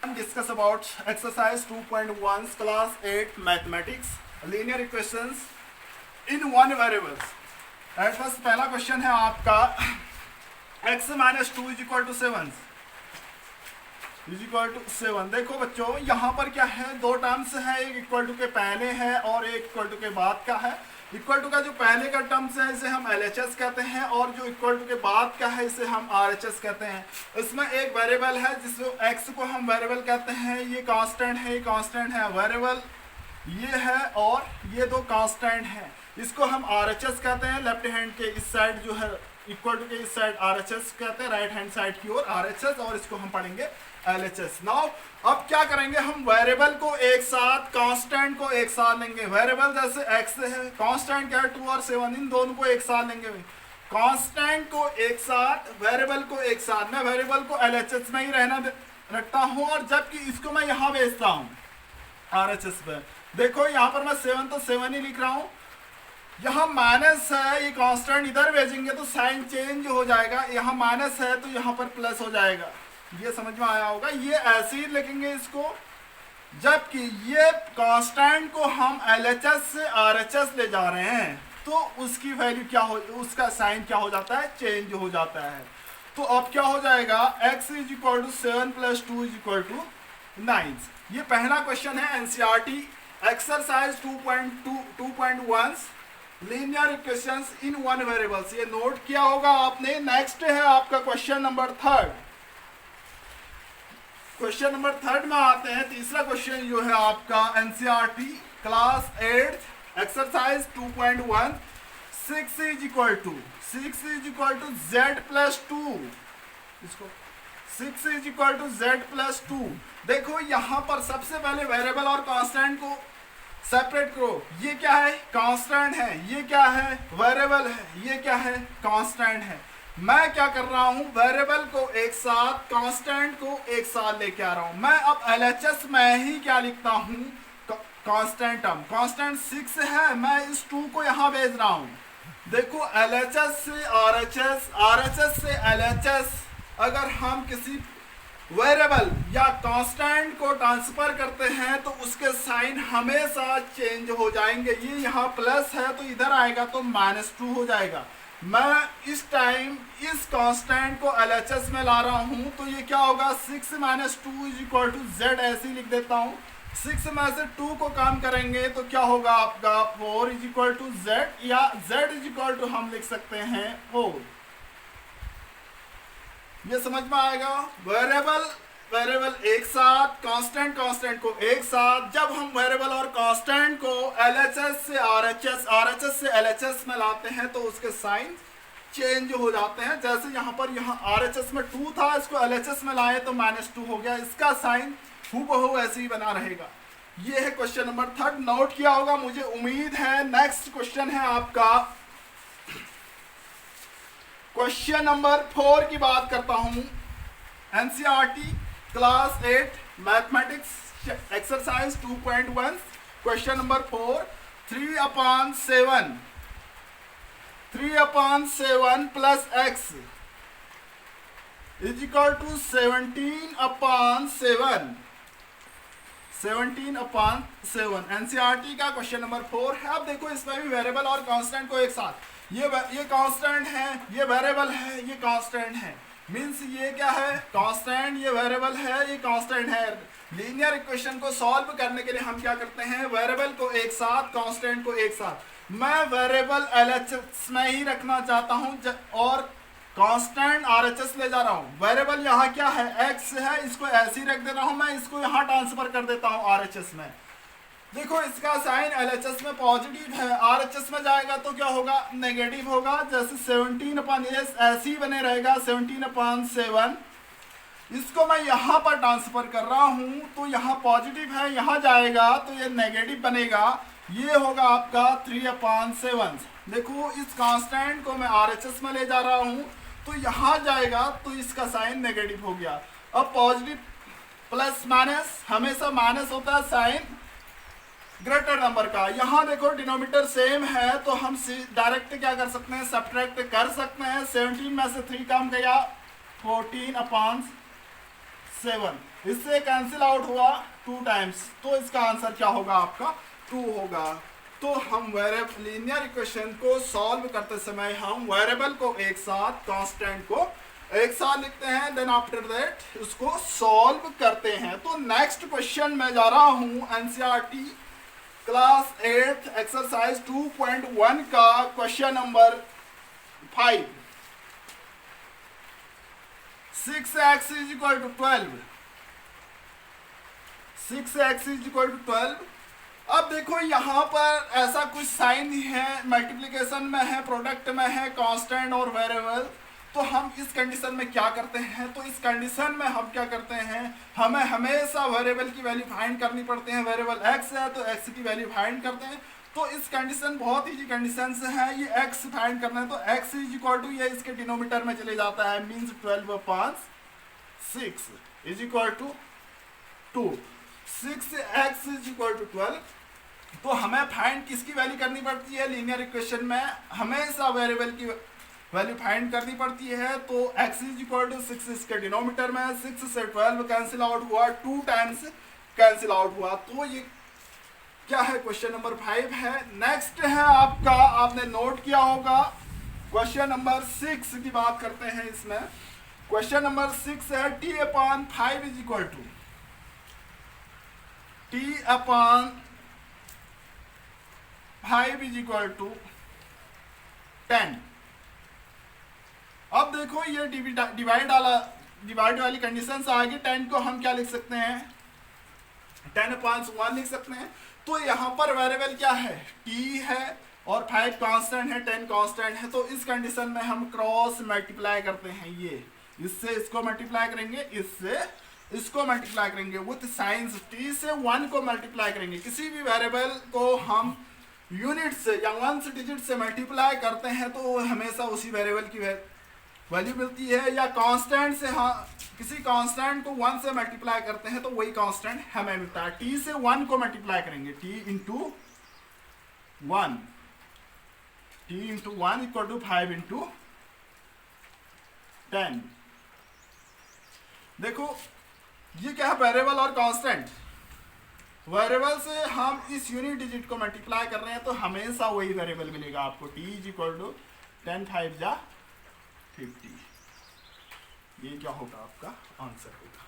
Discuss about exercise 2.1 class 8 mathematics linear equations in one variables. At first पहला question है आपका x minus two is equal to 7। देखो बच्चों यहाँ पर क्या है, दो टर्म्स है, एक इक्वल टू के पहले है और एक इक्वल टू के बाद का है। इक्वल टू का जो पहले का टर्म्स है इसे हम LHS कहते हैं और जो इक्वल टू के बाद का है इसे हम RHS कहते हैं। इसमें एक वेरिएबल है जिसको x को हम वेरिएबल कहते हैं, ये कांस्टेंट है, ये कांस्टेंट है, वेरिएबल ये है और ये दो कांस्टेंट है, इसको हम RHS कहते हैं। लेफ्ट हैंड के इस साइड जो है इक्वल टू के इस साइड RHS कहते हैं, राइट हैंड साइड की ओर RHS, और इसको हम पढ़ेंगे LHS। नाउ अब क्या करेंगे, हम वेरिएबल को एक साथ, कांस्टेंट को एक साथ लेंगे। वेरिएबल जैसे x है, कांस्टेंट क्या है 2 और 7, इन दोनों को एक साथ लेंगे। कांस्टेंट को एक साथ, वेरिएबल को एक साथ। मैं वेरिएबल को LHS में ही रखता हूं और जबकि इसको मैं यहाँ भेजता हूँ RHS पे। देखो यहाँ पर मैं 7 तो 7 ही लिख रहा हूँ, यहाँ माइनस है, ये कांस्टेंट इधर भेजेंगे तो साइन चेंज हो जाएगा, यहाँ माइनस है तो यहाँ पर प्लस हो जाएगा। ये समझ में आया होगा। ये ऐसे ही लिखेंगे इसको, जबकि ये कांस्टेंट को हम LHS से RHS ले जा रहे हैं तो उसकी वैल्यू क्या हो, उसका साइन क्या हो जाता है, चेंज हो जाता है। तो अब क्या हो जाएगा, x is equal to 7 plus 2 is equal to 9। ये पहला क्वेश्चन है NCERT exercise 2.1 linear equations in one variables. ये नोट किया होगा आपने। नेक्स्ट है आपका क्वेश्चन नंबर 3। क्वेश्चन नंबर 3 में आते हैं। तीसरा क्वेश्चन जो है आपका NCERT class 8 exercise 2.1 6 is equal to z plus 2। इसको 6 is equal to z plus 2। देखो यहाँ पर सबसे पहले वेरिएबल और कांस्टेंट को सेपरेट करो। ये क्या है, कांस्टेंट है, ये क्या है, वेरिएबल है, ये क्या है, कांस्टेंट है। मैं क्या कर रहा हूं, वेरिएबल को एक साथ, कांस्टेंट को एक साथ लेके आ रहा हूं। मैं अब LHS में ही क्या लिखता हूं, कांस्टेंट टर्म। कांस्टेंट 6 है, मैं इस 2 को यहां भेज रहा हूं। देखो LHS से RHS, RHS से LHS, अगर हम किसी वेरिएबल या कांस्टेंट को ट्रांसफर करते हैं तो उसके साइन हमेशा चेंज हो जाएंगे। ये यहाँ प्लस है तो इधर आएगा तो -2 हो जाएगा। मैं इस टाइम इस कांस्टेंट को LHS में ला रहा हूँ तो ये क्या होगा, 6 minus 2 is equal to z, ऐसे ही लिख देता हूँ। 6 में से 2 को काम करेंगे तो क्या होगा आपका 4 इज इक्वल टू z, या z इज इक्वल टू हम लिख सकते हैं 4। ये समझ में आएगा। वेरिएबल एक साथ, कांस्टेंट को एक साथ। जब हम वेरिएबल और कांस्टेंट को LHS से RHS से LHS में लाते हैं तो उसके साइन चेंज हो जाते हैं। जैसे यहाँ पर RHS में 2 था, इसको LHS में लाए तो -2 हो गया। इसका साइन हूबहू ऐसे ही बना रहेगा। ये है क्वेश्चन नंबर 3। नोट किया होगा मुझे उम्मीद है। नेक्स्ट क्वेश्चन है आपका क्वेश्चन नंबर 4 की बात करता हूं। NCERT class 8 mathematics exercise 2.1 question number 4। 3/7 plus x is equal to 17/7। NCERT का क्वेश्चन नंबर 4 है। अब देखो इसमें भी वेरिएबल और कांस्टेंट को एक साथ, ये कांस्टेंट है, ये वेरिएबल है, ये कांस्टेंट है। मींस ये क्या है, कांस्टेंट, ये वेरिएबल है, ये कांस्टेंट है। लीनियर इक्वेशन को सॉल्व करने के लिए हम क्या करते हैं, वेरिएबल को एक साथ, कांस्टेंट को एक साथ। मैं वेरिएबल LHS में ही रखना चाहता हूं और कांस्टेंट RHS ले जा रहा हूं। वेरिएबल यहाँ क्या है, x है, इसको ऐसे ही रख दे रहा हूं। मैं इसको यहाँ ट्रांसफर कर देता हूं RHS में। देखो इसका साइन LHS में पॉजिटिव है, RHS में जाएगा तो क्या होगा, नेगेटिव होगा। जैसे 17/8 ऐसे ही बने रहेगा 17/7। इसको मैं यहाँ पर ट्रांसफर कर रहा हूँ तो यहाँ पॉजिटिव है, यहाँ जाएगा तो ये नेगेटिव बनेगा। ये होगा आपका 3/7। देखो इस कांस्टेंट को मैं RHS में ले जा रहा हूँ तो यहाँ जाएगा तो इसका साइन नेगेटिव हो गया। अब पॉजिटिव प्लस माइनस, हमेशा माइनस होता है साइन ग्रेटर नंबर का। यहाँ देखो डिनोमिनेटर सेम है तो हम डायरेक्ट क्या कर सकते हैं, सब्ट्रैक्ट कर सकते हैं। 17 में से 3 कम गया, 14/7। इससे कैंसिल आउट हुआ 2 टाइम्स, तो इसका आंसर क्या होगा आपका 2 होगा। तो हम वेरिएबल लीनियर इक्वेशन को सॉल्व करते समय हम वेरिएबल को एक साथ, कांस्टेंट को एक साथ लिखते हैं, देन आफ्टर दैट उसको सॉल्व करते हैं। तो नेक्स्ट क्वेश्चन मैं जा रहा हूं एनसीईआरटी क्लास 8 एक्सरसाइज 2.1 का question number 5। 6x is equal to 12, 6x is equal to 12। अब देखो यहाँ पर ऐसा कुछ साइन है, मल्टीप्लिकेशन में है, प्रोडक्ट में है, कांस्टेंट और वेरिएबल। तो हम इस कंडीशन में क्या करते हैं, तो इस कंडीशन में हम क्या करते हैं, हमें हमेशा वेरिएबल की वैल्यू फाइंड करनी पड़ती है। वेरिएबल x है तो x की वैल्यू फाइंड करते हैं। तो इस कंडीशन बहुत इजी कंडीशन से है, ये x फाइंड करना है तो x इज इक्वल टू ये इसके डिनोमिनेटर में चले जाता है, means 12/6 is equal to 2। 6x is equal to 12। तो हमें फाइंड किसकी वैल्यू करनी पड़ती है, लीनियर इक्वेशन में हमेशा वेरिएबल की वैल्यू फाइंड करनी पड़ती है। तो x इज इक्वल टू 6 इसके डिनोमिनेटर में, 6 से 12 कैंसिल आउट हुआ, 2 टाइम्स कैंसिल आउट हुआ। तो ये क्या है, क्वेश्चन नंबर 5 है। नेक्स्ट है आपका, आपने नोट किया होगा क्वेश्चन नंबर 6 की बात करते हैं। इसमें क्वेश्चन नंबर 6 है t/5 is equal to t/5 is equal to 10। अब देखो ये डिवाइड वाली कंडीशन से आगे 10 को हम क्या लिख सकते हैं, 10/1 लिख सकते हैं। तो यहाँ पर वेरिएबल क्या है, t है और 5 कांस्टेंट है, 10 कांस्टेंट है। तो इस कंडीशन में हम क्रॉस मल्टीप्लाई करते हैं, ये इससे इसको मल्टीप्लाई करेंगे, इससे इसको मल्टीप्लाई करेंगे विथ साइंस। t से 1 को मल्टीप्लाई करेंगे। किसी भी वेरिएबल को हम यूनिट से या 1 डिजिट से मल्टीप्लाई करते हैं तो हमेशा उसी वेरिएबल की वैल्यू मिलती है। या कांस्टेंट से किसी कांस्टेंट को 1 से मल्टीप्लाई करते हैं तो वही कांस्टेंट हमें मिलता है। t से 1 को मल्टीप्लाई करेंगे, t into 1 equal to 5 into 10। देखो ये क्या है, वेरिएबल और कांस्टेंट। वेरिएबल से हम इस यूनिट डिजिट को मल्टीप्लाई कर रहे हैं तो हमेशा वही वेरिएबल मिलेगा आपको। t इज इक्वल टू 10 5 जा 50। ये क्या होगा, आपका आंसर होगा।